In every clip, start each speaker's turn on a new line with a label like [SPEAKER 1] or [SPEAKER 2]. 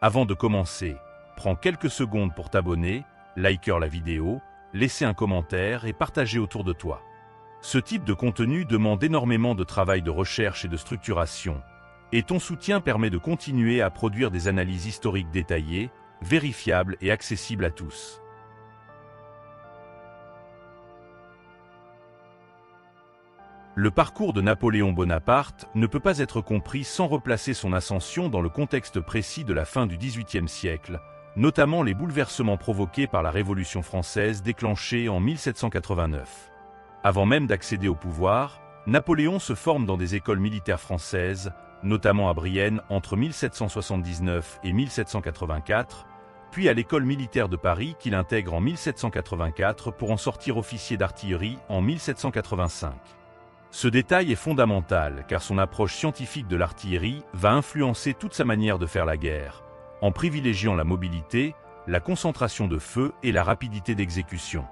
[SPEAKER 1] Avant de commencer, prends quelques secondes pour t'abonner, liker la vidéo, laisser un commentaire et partager autour de toi. Ce type de contenu demande énormément de travail de recherche et de structuration, et ton soutien permet de continuer à produire des analyses historiques détaillées, vérifiables et accessibles à tous. Le parcours de Napoléon Bonaparte ne peut pas être compris sans replacer son ascension dans le contexte précis de la fin du XVIIIe siècle, notamment les bouleversements provoqués par la Révolution française déclenchée en 1789. Avant même d'accéder au pouvoir, Napoléon se forme dans des écoles militaires françaises, notamment à Brienne entre 1779 et 1784, puis à l'école militaire de Paris qu'il intègre en 1784 pour en sortir officier d'artillerie en 1785. Ce détail est fondamental car son approche scientifique de l'artillerie va influencer toute sa manière de faire la guerre, en privilégiant la mobilité, la concentration de feu et la rapidité d'exécution.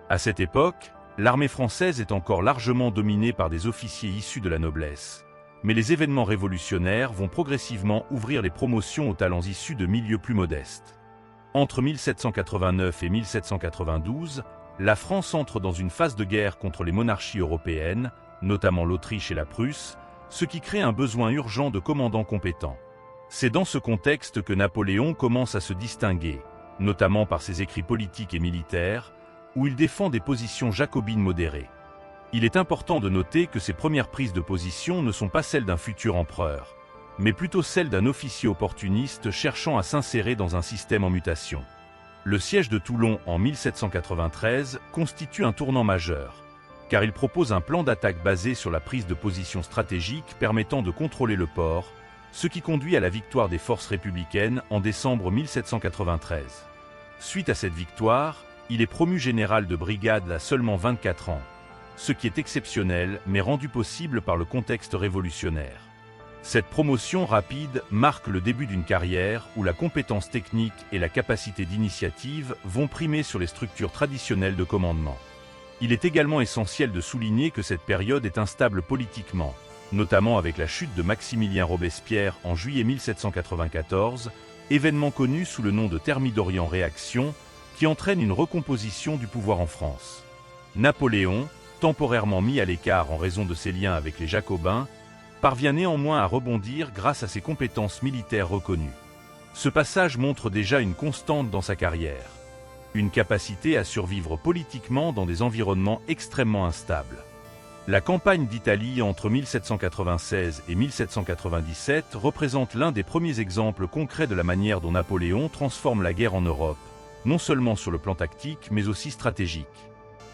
[SPEAKER 1] À cette époque, l'armée française est encore largement dominée par des officiers issus de la noblesse, mais les événements révolutionnaires vont progressivement ouvrir les promotions aux talents issus de milieux plus modestes. Entre 1789 et 1792, la France entre dans une phase de guerre contre les monarchies européennes, notamment l'Autriche et la Prusse, ce qui crée un besoin urgent de commandants compétents. C'est dans ce contexte que Napoléon commence à se distinguer, notamment par ses écrits politiques et militaires, où il défend des positions jacobines modérées. Il est important de noter que ses premières prises de position ne sont pas celles d'un futur empereur, mais plutôt celles d'un officier opportuniste cherchant à s'insérer dans un système en mutation. Le siège de Toulon en 1793 constitue un tournant majeur, car il propose un plan d'attaque basé sur la prise de position stratégique permettant de contrôler le port, ce qui conduit à la victoire des forces républicaines en décembre 1793. Suite à cette victoire, il est promu général de brigade à seulement 24 ans, ce qui est exceptionnel mais rendu possible par le contexte révolutionnaire. Cette promotion rapide marque le début d'une carrière où la compétence technique et la capacité d'initiative vont primer sur les structures traditionnelles de commandement. Il est également essentiel de souligner que cette période est instable politiquement, notamment avec la chute de Maximilien Robespierre en juillet 1794, événement connu sous le nom de Thermidorian Réaction, qui entraîne une recomposition du pouvoir en France. Napoléon, temporairement mis à l'écart en raison de ses liens avec les Jacobins, parvient néanmoins à rebondir grâce à ses compétences militaires reconnues. Ce passage montre déjà une constante dans sa carrière. Une capacité à survivre politiquement dans des environnements extrêmement instables. La campagne d'Italie entre 1796 et 1797 représente l'un des premiers exemples concrets de la manière dont Napoléon transforme la guerre en Europe, non seulement sur le plan tactique mais aussi stratégique.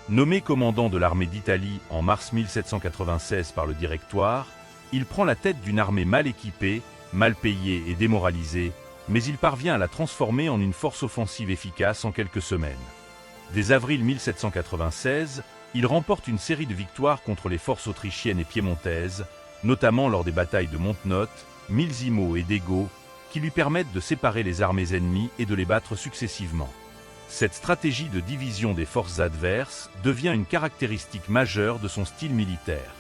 [SPEAKER 1] Nommé commandant de l'armée d'Italie en mars 1796 par le Directoire, il prend la tête d'une armée mal équipée, mal payée et démoralisée, mais il parvient à la transformer en une force offensive efficace en quelques semaines. Dès avril 1796, il remporte une série de victoires contre les forces autrichiennes et piémontaises, notamment lors des batailles de Montenotte, Milzimo et Dego, qui lui permettent de séparer les armées ennemies et de les battre successivement. Cette stratégie de division des forces adverses devient une caractéristique majeure de son style militaire.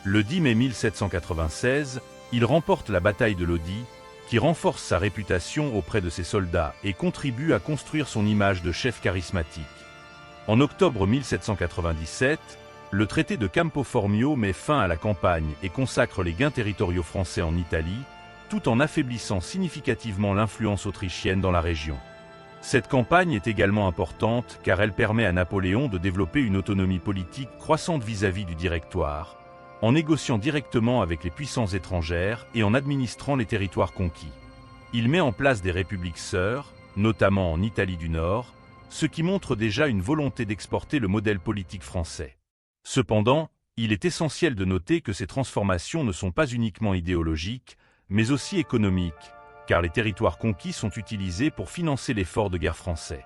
[SPEAKER 1] Le 10 mai 1796, il remporte la bataille de Lodi, qui renforce sa réputation auprès de ses soldats et contribue à construire son image de chef charismatique. En octobre 1797, le traité de Campo Formio met fin à la campagne et consacre les gains territoriaux français en Italie, tout en affaiblissant significativement l'influence autrichienne dans la région. Cette campagne est également importante car elle permet à Napoléon de développer une autonomie politique croissante vis-à-vis du Directoire, en négociant directement avec les puissances étrangères et en administrant les territoires conquis. Il met en place des républiques sœurs, notamment en Italie du Nord, ce qui montre déjà une volonté d'exporter le modèle politique français. Cependant, il est essentiel de noter que ces transformations ne sont pas uniquement idéologiques, mais aussi économiques, car les territoires conquis sont utilisés pour financer l'effort de guerre français.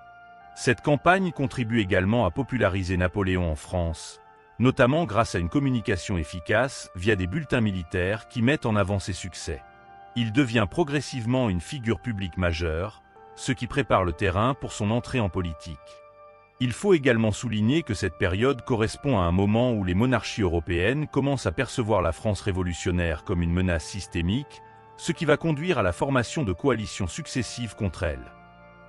[SPEAKER 1] Cette campagne contribue également à populariser Napoléon en France, notamment grâce à une communication efficace via des bulletins militaires qui mettent en avant ses succès. Il devient progressivement une figure publique majeure, ce qui prépare le terrain pour son entrée en politique. Il faut également souligner que cette période correspond à un moment où les monarchies européennes commencent à percevoir la France révolutionnaire comme une menace systémique, ce qui va conduire à la formation de coalitions successives contre elle.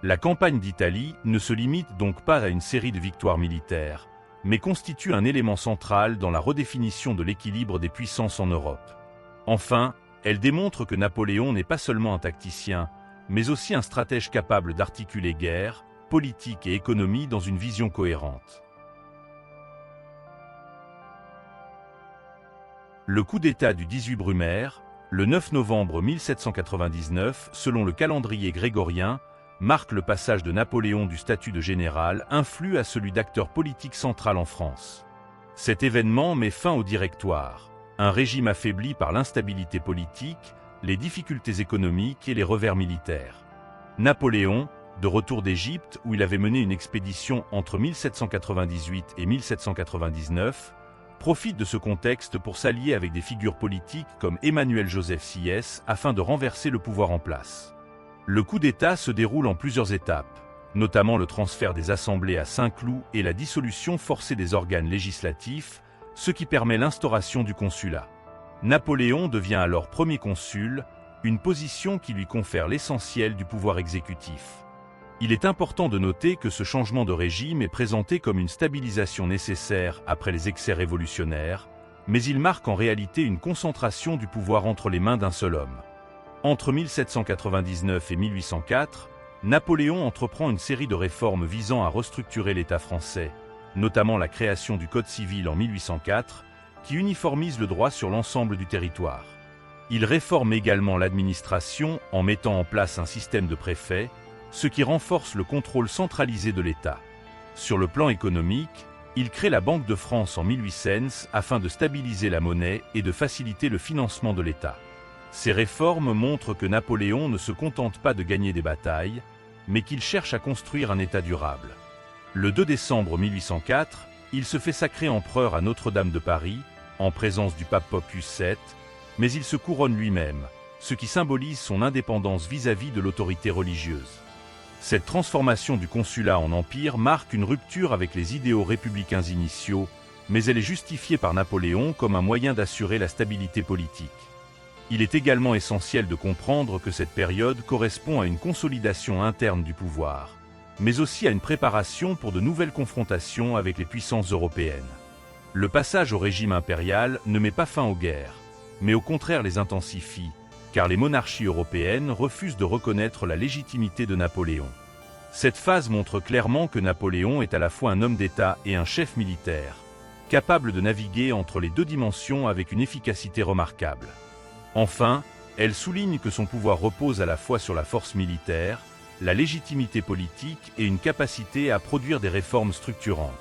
[SPEAKER 1] La campagne d'Italie ne se limite donc pas à une série de victoires militaires, mais constitue un élément central dans la redéfinition de l'équilibre des puissances en Europe. Enfin, elle démontre que Napoléon n'est pas seulement un tacticien, mais aussi un stratège capable d'articuler guerre, politique et économie dans une vision cohérente. Le coup d'État du 18 Brumaire, le 9 novembre 1799, selon le calendrier grégorien, marque le passage de Napoléon du statut de général influe à celui d'acteur politique central en France. Cet événement met fin au Directoire, un régime affaibli par l'instabilité politique, les difficultés économiques et les revers militaires. Napoléon, de retour d'Égypte où il avait mené une expédition entre 1798 et 1799, profite de ce contexte pour s'allier avec des figures politiques comme Emmanuel-Joseph Sieyès afin de renverser le pouvoir en place. Le coup d'État se déroule en plusieurs étapes, notamment le transfert des assemblées à Saint-Cloud et la dissolution forcée des organes législatifs, ce qui permet l'instauration du consulat. Napoléon devient alors premier consul, une position qui lui confère l'essentiel du pouvoir exécutif. Il est important de noter que ce changement de régime est présenté comme une stabilisation nécessaire après les excès révolutionnaires, mais il marque en réalité une concentration du pouvoir entre les mains d'un seul homme. Entre 1799 et 1804, Napoléon entreprend une série de réformes visant à restructurer l'État français, notamment la création du Code civil en 1804, qui uniformise le droit sur l'ensemble du territoire. Il réforme également l'administration en mettant en place un système de préfets, ce qui renforce le contrôle centralisé de l'État. Sur le plan économique, il crée la Banque de France en 1800 afin de stabiliser la monnaie et de faciliter le financement de l'État. Ces réformes montrent que Napoléon ne se contente pas de gagner des batailles, mais qu'il cherche à construire un État durable. Le 2 décembre 1804, il se fait sacrer empereur à Notre-Dame de Paris, en présence du pape Pius VII, mais il se couronne lui-même, ce qui symbolise son indépendance vis-à-vis de l'autorité religieuse. Cette transformation du consulat en empire marque une rupture avec les idéaux républicains initiaux, mais elle est justifiée par Napoléon comme un moyen d'assurer la stabilité politique. Il est également essentiel de comprendre que cette période correspond à une consolidation interne du pouvoir, mais aussi à une préparation pour de nouvelles confrontations avec les puissances européennes. Le passage au régime impérial ne met pas fin aux guerres, mais au contraire les intensifie, car les monarchies européennes refusent de reconnaître la légitimité de Napoléon. Cette phase montre clairement que Napoléon est à la fois un homme d'État et un chef militaire, capable de naviguer entre les deux dimensions avec une efficacité remarquable. Enfin, elle souligne que son pouvoir repose à la fois sur la force militaire, la légitimité politique et une capacité à produire des réformes structurantes.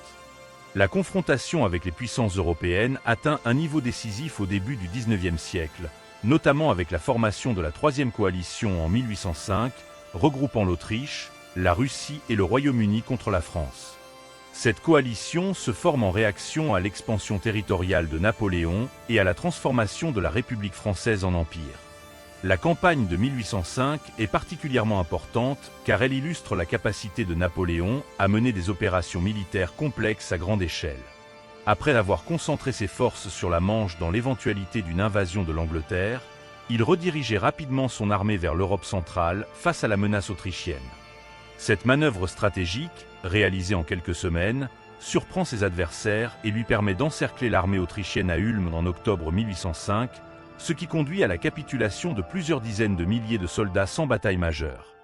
[SPEAKER 1] La confrontation avec les puissances européennes atteint un niveau décisif au début du XIXe siècle, notamment avec la formation de la Troisième Coalition en 1805, regroupant l'Autriche, la Russie et le Royaume-Uni contre la France. Cette coalition se forme en réaction à l'expansion territoriale de Napoléon et à la transformation de la République française en empire. La campagne de 1805 est particulièrement importante car elle illustre la capacité de Napoléon à mener des opérations militaires complexes à grande échelle. Après avoir concentré ses forces sur la Manche dans l'éventualité d'une invasion de l'Angleterre, il redirigeait rapidement son armée vers l'Europe centrale face à la menace autrichienne. Cette manœuvre stratégique, réalisée en quelques semaines, surprend ses adversaires et lui permet d'encercler l'armée autrichienne à Ulm en octobre 1805, ce qui conduit à la capitulation de plusieurs dizaines de milliers de soldats sans bataille majeure.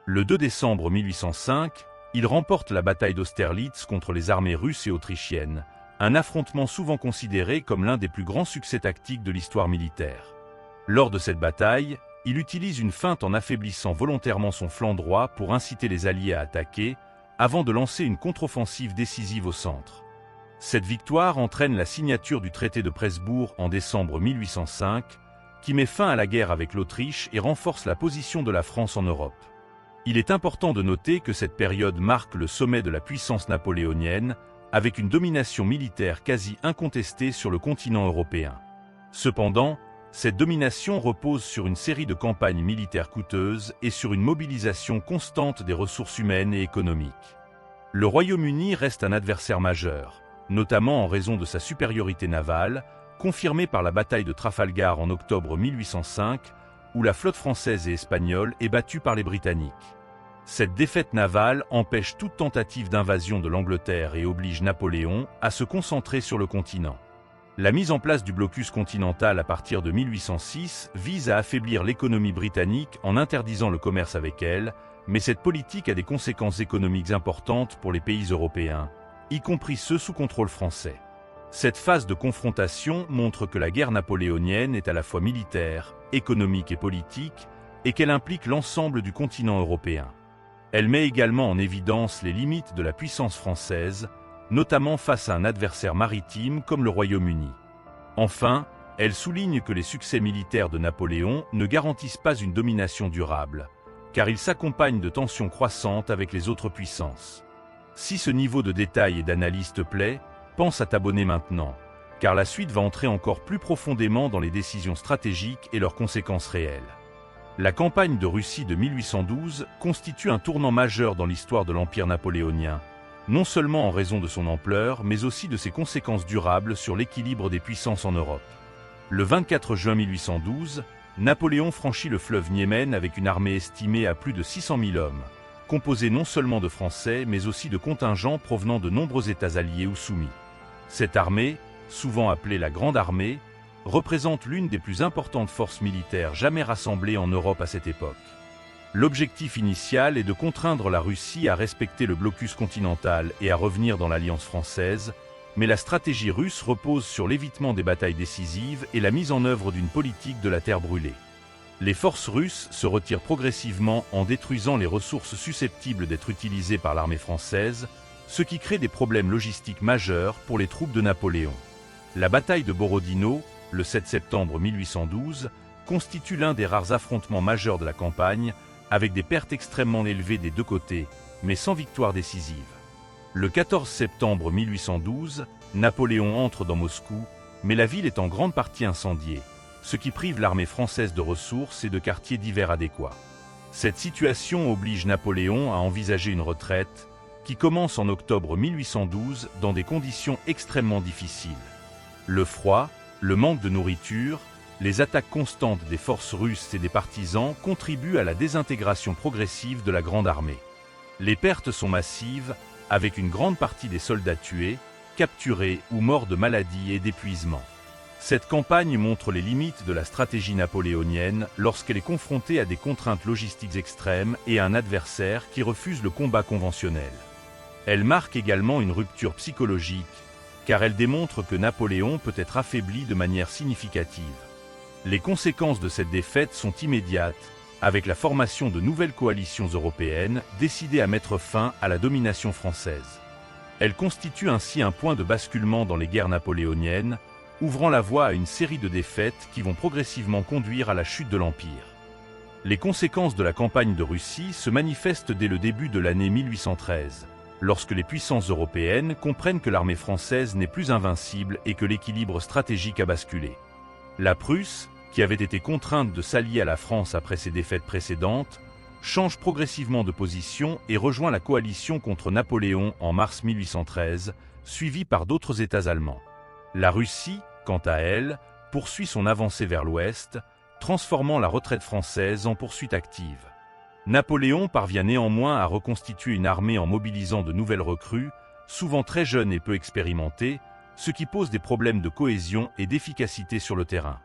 [SPEAKER 1] Le 2 décembre 1805, il remporte la bataille d'Austerlitz contre les armées russes et autrichiennes, un affrontement souvent considéré comme l'un des plus grands succès tactiques de l'histoire militaire. Lors de cette bataille, il utilise une feinte en affaiblissant volontairement son flanc droit pour inciter les Alliés à attaquer, avant de lancer une contre-offensive décisive au centre. Cette victoire entraîne la signature du traité de Presbourg en décembre 1805, qui met fin à la guerre avec l'Autriche et renforce la position de la France en Europe. Il est important de noter que cette période marque le sommet de la puissance napoléonienne, avec une domination militaire quasi incontestée sur le continent européen. Cependant, cette domination repose sur une série de campagnes militaires coûteuses et sur une mobilisation constante des ressources humaines et économiques. Le Royaume-Uni reste un adversaire majeur, notamment en raison de sa supériorité navale, confirmée par la bataille de Trafalgar en octobre 1805, où la flotte française et espagnole est battue par les Britanniques. Cette défaite navale empêche toute tentative d'invasion de l'Angleterre et oblige Napoléon à se concentrer sur le continent. La mise en place du blocus continental à partir de 1806 vise à affaiblir l'économie britannique en interdisant le commerce avec elle, mais cette politique a des conséquences économiques importantes pour les pays européens, y compris ceux sous contrôle français. Cette phase de confrontation montre que la guerre napoléonienne est à la fois militaire, économique et politique, et qu'elle implique l'ensemble du continent européen. Elle met également en évidence les limites de la puissance française, notamment face à un adversaire maritime comme le Royaume-Uni. Enfin, elle souligne que les succès militaires de Napoléon ne garantissent pas une domination durable, car ils s'accompagnent de tensions croissantes avec les autres puissances. Si ce niveau de détail et d'analyse te plaît, pense à t'abonner maintenant, car la suite va entrer encore plus profondément dans les décisions stratégiques et leurs conséquences réelles. La campagne de Russie de 1812 constitue un tournant majeur dans l'histoire de l'Empire napoléonien, non seulement en raison de son ampleur, mais aussi de ses conséquences durables sur l'équilibre des puissances en Europe. Le 24 juin 1812, Napoléon franchit le fleuve Niémen avec une armée estimée à plus de 600 000 hommes, composée non seulement de Français, mais aussi de contingents provenant de nombreux États alliés ou soumis. Cette armée, souvent appelée la Grande Armée, représente l'une des plus importantes forces militaires jamais rassemblées en Europe à cette époque. L'objectif initial est de contraindre la Russie à respecter le blocus continental et à revenir dans l'Alliance française, mais la stratégie russe repose sur l'évitement des batailles décisives et la mise en œuvre d'une politique de la terre brûlée. Les forces russes se retirent progressivement en détruisant les ressources susceptibles d'être utilisées par l'armée française, ce qui crée des problèmes logistiques majeurs pour les troupes de Napoléon. La bataille de Borodino, le 7 septembre 1812, constitue l'un des rares affrontements majeurs de la campagne, avec des pertes extrêmement élevées des deux côtés, mais sans victoire décisive. Le 14 septembre 1812, Napoléon entre dans Moscou, mais la ville est en grande partie incendiée, ce qui prive l'armée française de ressources et de quartiers divers adéquats. Cette situation oblige Napoléon à envisager une retraite, qui commence en octobre 1812 dans des conditions extrêmement difficiles. Le froid, le manque de nourriture, les attaques constantes des forces russes et des partisans contribuent à la désintégration progressive de la Grande Armée. Les pertes sont massives, avec une grande partie des soldats tués, capturés ou morts de maladies et d'épuisement. Cette campagne montre les limites de la stratégie napoléonienne lorsqu'elle est confrontée à des contraintes logistiques extrêmes et à un adversaire qui refuse le combat conventionnel. Elle marque également une rupture psychologique, car elle démontre que Napoléon peut être affaibli de manière significative. Les conséquences de cette défaite sont immédiates, avec la formation de nouvelles coalitions européennes décidées à mettre fin à la domination française. Elle constitue ainsi un point de basculement dans les guerres napoléoniennes, ouvrant la voie à une série de défaites qui vont progressivement conduire à la chute de l'Empire. Les conséquences de la campagne de Russie se manifestent dès le début de l'année 1813, lorsque les puissances européennes comprennent que l'armée française n'est plus invincible et que l'équilibre stratégique a basculé. La Prusse, qui avait été contrainte de s'allier à la France après ses défaites précédentes, change progressivement de position et rejoint la coalition contre Napoléon en mars 1813, suivie par d'autres États allemands. La Russie, quant à elle, poursuit son avancée vers l'ouest, transformant la retraite française en poursuite active. Napoléon parvient néanmoins à reconstituer une armée en mobilisant de nouvelles recrues, souvent très jeunes et peu expérimentées, ce qui pose des problèmes de cohésion et d'efficacité sur le terrain.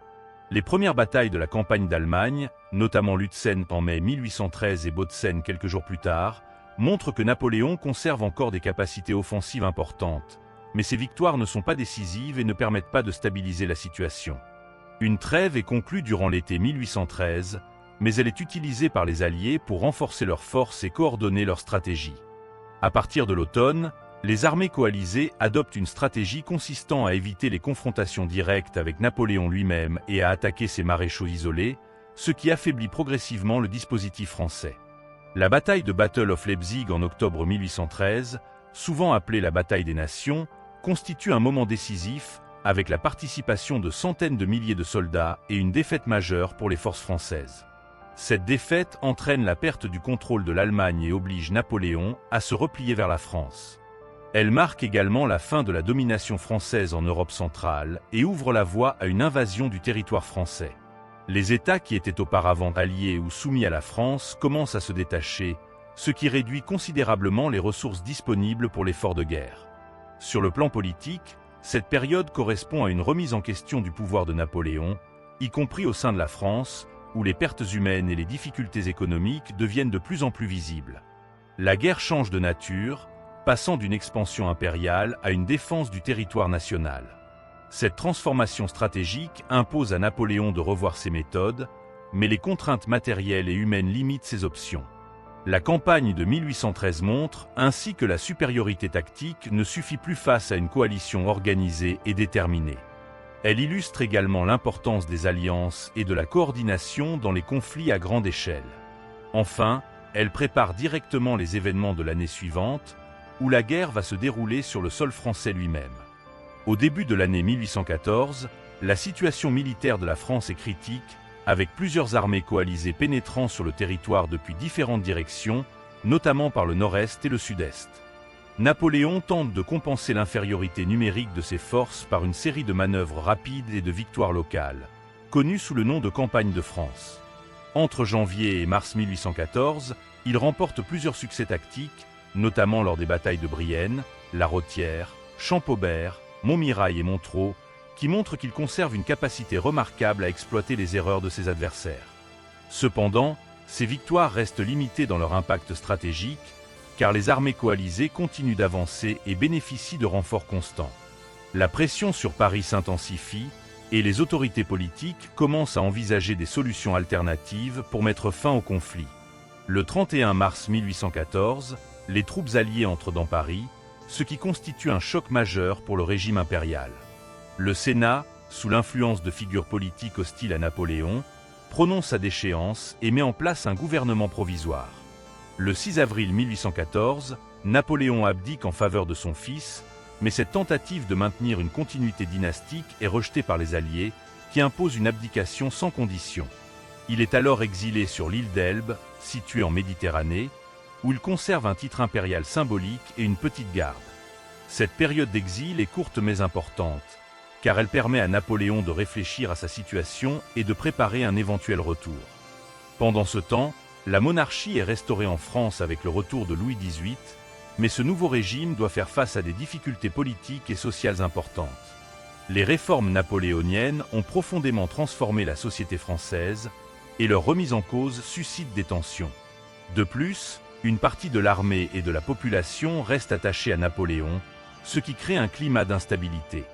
[SPEAKER 1] Les premières batailles de la campagne d'Allemagne, notamment Lutzen en mai 1813 et Bautzen quelques jours plus tard, montrent que Napoléon conserve encore des capacités offensives importantes, mais ces victoires ne sont pas décisives et ne permettent pas de stabiliser la situation. Une trêve est conclue durant l'été 1813, mais elle est utilisée par les Alliés pour renforcer leurs forces et coordonner leur stratégie. À partir de l'automne, les armées coalisées adoptent une stratégie consistant à éviter les confrontations directes avec Napoléon lui-même et à attaquer ses maréchaux isolés, ce qui affaiblit progressivement le dispositif français. La bataille de Battle of Leipzig en octobre 1813, souvent appelée la bataille des nations, constitue un moment décisif avec la participation de centaines de milliers de soldats et une défaite majeure pour les forces françaises. Cette défaite entraîne la perte du contrôle de l'Allemagne et oblige Napoléon à se replier vers la France. Elle marque également la fin de la domination française en Europe centrale et ouvre la voie à une invasion du territoire français. Les États qui étaient auparavant alliés ou soumis à la France commencent à se détacher, ce qui réduit considérablement les ressources disponibles pour l'effort de guerre. Sur le plan politique, cette période correspond à une remise en question du pouvoir de Napoléon, y compris au sein de la France, où les pertes humaines et les difficultés économiques deviennent de plus en plus visibles. La guerre change de nature, passant d'une expansion impériale à une défense du territoire national. Cette transformation stratégique impose à Napoléon de revoir ses méthodes, mais les contraintes matérielles et humaines limitent ses options. La campagne de 1813 montre ainsi que la supériorité tactique ne suffit plus face à une coalition organisée et déterminée. Elle illustre également l'importance des alliances et de la coordination dans les conflits à grande échelle. Enfin, elle prépare directement les événements de l'année suivante, où la guerre va se dérouler sur le sol français lui-même. Au début de l'année 1814, la situation militaire de la France est critique, avec plusieurs armées coalisées pénétrant sur le territoire depuis différentes directions, notamment par le nord-est et le sud-est. Napoléon tente de compenser l'infériorité numérique de ses forces par une série de manœuvres rapides et de victoires locales, connues sous le nom de campagne de France. Entre janvier et mars 1814, il remporte plusieurs succès tactiques, notamment lors des batailles de Brienne, La Rothière, Champaubert, Montmirail et Montereau, qui montrent qu'il conserve une capacité remarquable à exploiter les erreurs de ses adversaires. Cependant, ces victoires restent limitées dans leur impact stratégique, car les armées coalisées continuent d'avancer et bénéficient de renforts constants. La pression sur Paris s'intensifie et les autorités politiques commencent à envisager des solutions alternatives pour mettre fin au conflit. Le 31 mars 1814, les troupes alliées entrent dans Paris, ce qui constitue un choc majeur pour le régime impérial. Le Sénat, sous l'influence de figures politiques hostiles à Napoléon, prononce sa déchéance et met en place un gouvernement provisoire. Le 6 avril 1814, Napoléon abdique en faveur de son fils, mais cette tentative de maintenir une continuité dynastique est rejetée par les Alliés, qui imposent une abdication sans condition. Il est alors exilé sur l'île d'Elbe, située en Méditerranée, où il conserve un titre impérial symbolique et une petite garde. Cette période d'exil est courte mais importante, car elle permet à Napoléon de réfléchir à sa situation et de préparer un éventuel retour. Pendant ce temps, la monarchie est restaurée en France avec le retour de Louis XVIII, mais ce nouveau régime doit faire face à des difficultés politiques et sociales importantes. Les réformes napoléoniennes ont profondément transformé la société française, et leur remise en cause suscite des tensions. De plus, une partie de l'armée et de la population reste attachée à Napoléon, ce qui crée un climat d'instabilité.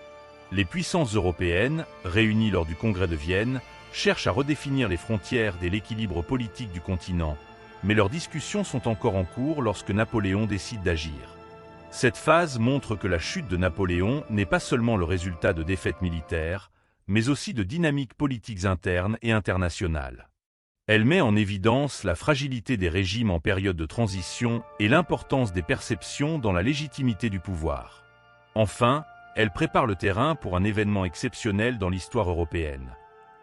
[SPEAKER 1] Les puissances européennes, réunies lors du Congrès de Vienne, cherchent à redéfinir les frontières et l'équilibre politique du continent, mais leurs discussions sont encore en cours lorsque Napoléon décide d'agir. Cette phase montre que la chute de Napoléon n'est pas seulement le résultat de défaites militaires, mais aussi de dynamiques politiques internes et internationales. Elle met en évidence la fragilité des régimes en période de transition et l'importance des perceptions dans la légitimité du pouvoir. Enfin, elle prépare le terrain pour un événement exceptionnel dans l'histoire européenne: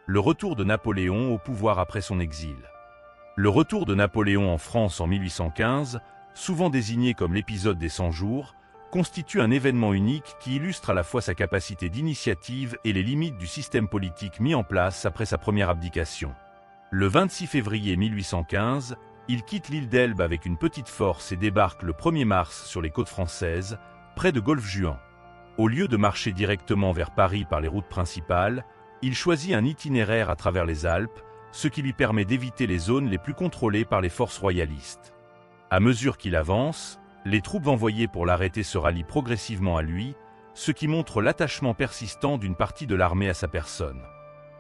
[SPEAKER 1] le retour de Napoléon au pouvoir après son exil. Le retour de Napoléon en France en 1815, souvent désigné comme l'épisode des 100 jours, constitue un événement unique qui illustre à la fois sa capacité d'initiative et les limites du système politique mis en place après sa première abdication. Le 26 février 1815, il quitte l'île d'Elbe avec une petite force et débarque le 1er mars sur les côtes françaises, près de Golfe-Juan. Au lieu de marcher directement vers Paris par les routes principales, il choisit un itinéraire à travers les Alpes, ce qui lui permet d'éviter les zones les plus contrôlées par les forces royalistes. À mesure qu'il avance, les troupes envoyées pour l'arrêter se rallient progressivement à lui, ce qui montre l'attachement persistant d'une partie de l'armée à sa personne.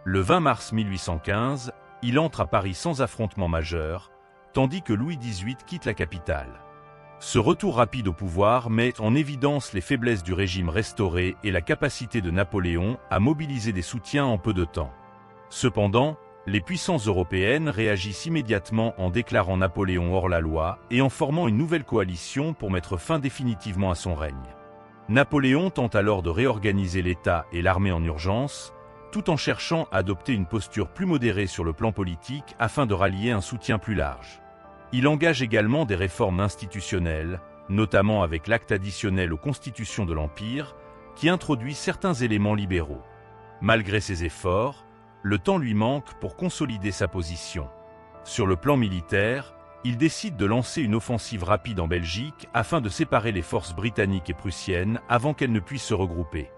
[SPEAKER 1] Le 20 mars 1815, il entre à Paris sans affrontement majeur, tandis que Louis XVIII quitte la capitale. Ce retour rapide au pouvoir met en évidence les faiblesses du régime restauré et la capacité de Napoléon à mobiliser des soutiens en peu de temps. Cependant, les puissances européennes réagissent immédiatement en déclarant Napoléon hors la loi et en formant une nouvelle coalition pour mettre fin définitivement à son règne. Napoléon tente alors de réorganiser l'État et l'armée en urgence, tout en cherchant à adopter une posture plus modérée sur le plan politique afin de rallier un soutien plus large. Il engage également des réformes institutionnelles, notamment avec l'acte additionnel aux constitutions de l'Empire, qui introduit certains éléments libéraux. Malgré ces efforts, le temps lui manque pour consolider sa position. Sur le plan militaire, il décide de lancer une offensive rapide en Belgique afin de séparer les forces britanniques et prussiennes avant qu'elles ne puissent se regrouper.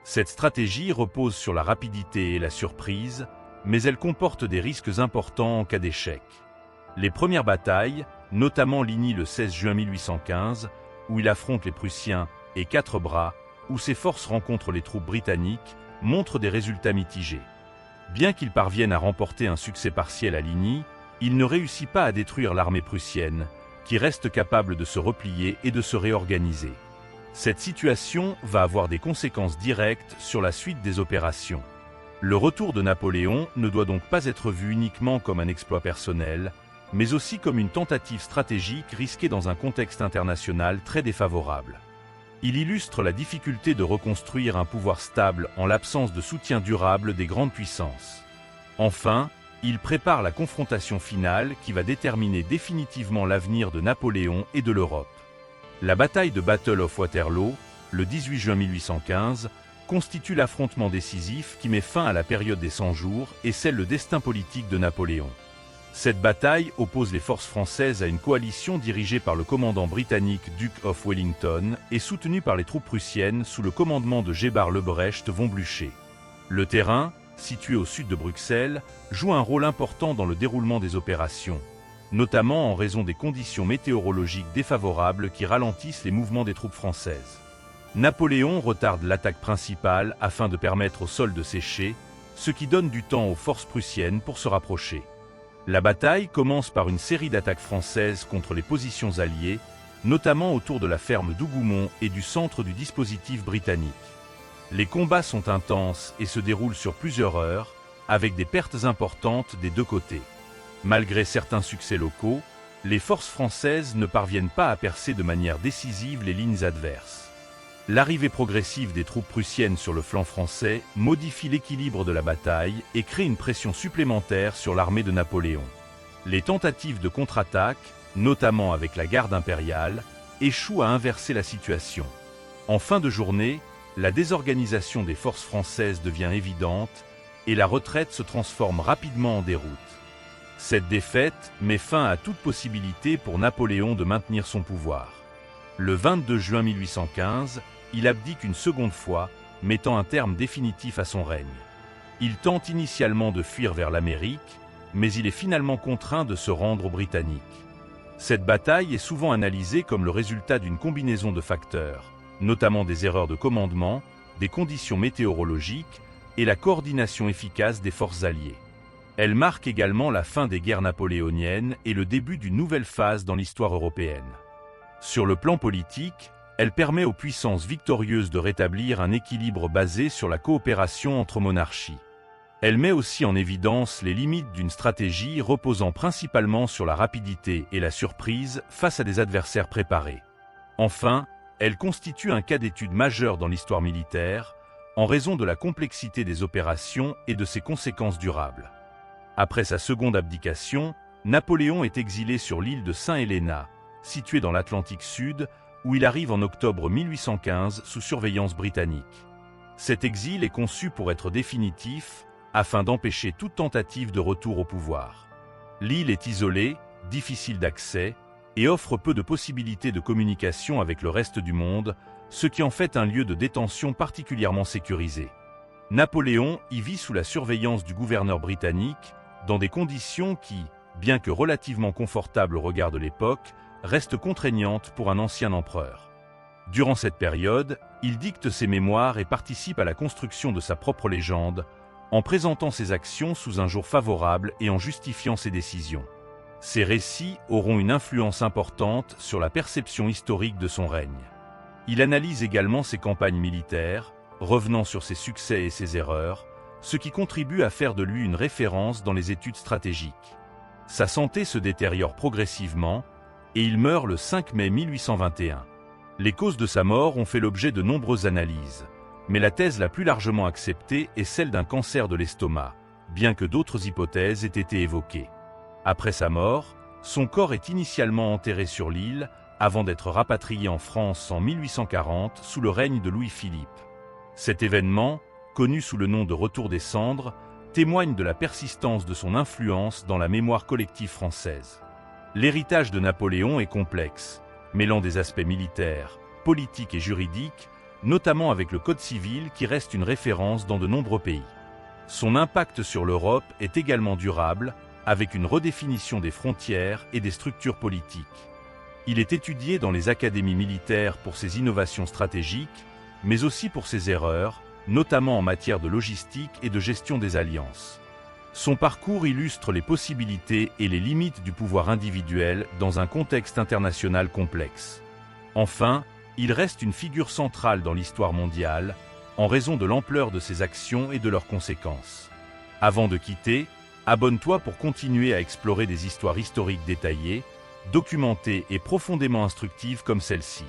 [SPEAKER 1] Cette stratégie repose sur la rapidité et la surprise, mais elle comporte des risques importants en cas d'échec. Les premières batailles, notamment Ligny le 16 juin 1815, où il affronte les Prussiens, et Quatre Bras, où ses forces rencontrent les troupes britanniques, montrent des résultats mitigés. Bien qu'il parvienne à remporter un succès partiel à Ligny, il ne réussit pas à détruire l'armée prussienne, qui reste capable de se replier et de se réorganiser. Cette situation va avoir des conséquences directes sur la suite des opérations. Le retour de Napoléon ne doit donc pas être vu uniquement comme un exploit personnel, mais aussi comme une tentative stratégique risquée dans un contexte international très défavorable. Il illustre la difficulté de reconstruire un pouvoir stable en l'absence de soutien durable des grandes puissances. Enfin, il prépare la confrontation finale qui va déterminer définitivement l'avenir de Napoléon et de l'Europe. La bataille de Battle of Waterloo, le 18 juin 1815, constitue l'affrontement décisif qui met fin à la période des 100 jours et scelle le destin politique de Napoléon. Cette bataille oppose les forces françaises à une coalition dirigée par le commandant britannique Duke of Wellington et soutenue par les troupes prussiennes sous le commandement de Gebhard Lebrecht von Blücher. Le terrain, situé au sud de Bruxelles, joue un rôle important dans le déroulement des opérations, notamment en raison des conditions météorologiques défavorables qui ralentissent les mouvements des troupes françaises. Napoléon retarde l'attaque principale afin de permettre au sol de sécher, ce qui donne du temps aux forces prussiennes pour se rapprocher. La bataille commence par une série d'attaques françaises contre les positions alliées, notamment autour de la ferme d'Hougoumont et du centre du dispositif britannique. Les combats sont intenses et se déroulent sur plusieurs heures, avec des pertes importantes des deux côtés. Malgré certains succès locaux, les forces françaises ne parviennent pas à percer de manière décisive les lignes adverses. L'arrivée progressive des troupes prussiennes sur le flanc français modifie l'équilibre de la bataille et crée une pression supplémentaire sur l'armée de Napoléon. Les tentatives de contre-attaque, notamment avec la garde impériale, échouent à inverser la situation. En fin de journée, la désorganisation des forces françaises devient évidente et la retraite se transforme rapidement en déroute. Cette défaite met fin à toute possibilité pour Napoléon de maintenir son pouvoir. Le 22 juin 1815, il abdique une seconde fois, mettant un terme définitif à son règne. Il tente initialement de fuir vers l'Amérique, mais il est finalement contraint de se rendre aux Britanniques. Cette bataille est souvent analysée comme le résultat d'une combinaison de facteurs, notamment des erreurs de commandement, des conditions météorologiques et la coordination efficace des forces alliées. Elle marque également la fin des guerres napoléoniennes et le début d'une nouvelle phase dans l'histoire européenne. Sur le plan politique, elle permet aux puissances victorieuses de rétablir un équilibre basé sur la coopération entre monarchies. Elle met aussi en évidence les limites d'une stratégie reposant principalement sur la rapidité et la surprise face à des adversaires préparés. Enfin, elle constitue un cas d'étude majeur dans l'histoire militaire, en raison de la complexité des opérations et de ses conséquences durables. Après sa seconde abdication, Napoléon est exilé sur l'île de Saint-Helena, située dans l'Atlantique Sud, où il arrive en octobre 1815 sous surveillance britannique. Cet exil est conçu pour être définitif, afin d'empêcher toute tentative de retour au pouvoir. L'île est isolée, difficile d'accès, et offre peu de possibilités de communication avec le reste du monde, ce qui en fait un lieu de détention particulièrement sécurisé. Napoléon y vit sous la surveillance du gouverneur britannique, dans des conditions qui, bien que relativement confortables au regard de l'époque, restent contraignantes pour un ancien empereur. Durant cette période, il dicte ses mémoires et participe à la construction de sa propre légende, en présentant ses actions sous un jour favorable et en justifiant ses décisions. Ces récits auront une influence importante sur la perception historique de son règne. Il analyse également ses campagnes militaires, revenant sur ses succès et ses erreurs, ce qui contribue à faire de lui une référence dans les études stratégiques. Sa santé se détériore progressivement, et il meurt le 5 mai 1821. Les causes de sa mort ont fait l'objet de nombreuses analyses, mais la thèse la plus largement acceptée est celle d'un cancer de l'estomac, bien que d'autres hypothèses aient été évoquées. Après sa mort, son corps est initialement enterré sur l'île, avant d'être rapatrié en France en 1840 sous le règne de Louis-Philippe. Cet événement, connu sous le nom de Retour des Cendres, témoignent de la persistance de son influence dans la mémoire collective française. L'héritage de Napoléon est complexe, mêlant des aspects militaires, politiques et juridiques, notamment avec le Code civil qui reste une référence dans de nombreux pays. Son impact sur l'Europe est également durable, avec une redéfinition des frontières et des structures politiques. Il est étudié dans les académies militaires pour ses innovations stratégiques, mais aussi pour ses erreurs, notamment en matière de logistique et de gestion des alliances. Son parcours illustre les possibilités et les limites du pouvoir individuel dans un contexte international complexe. Enfin, il reste une figure centrale dans l'histoire mondiale, en raison de l'ampleur de ses actions et de leurs conséquences. Avant de quitter, abonne-toi pour continuer à explorer des histoires historiques détaillées, documentées et profondément instructives comme celle-ci.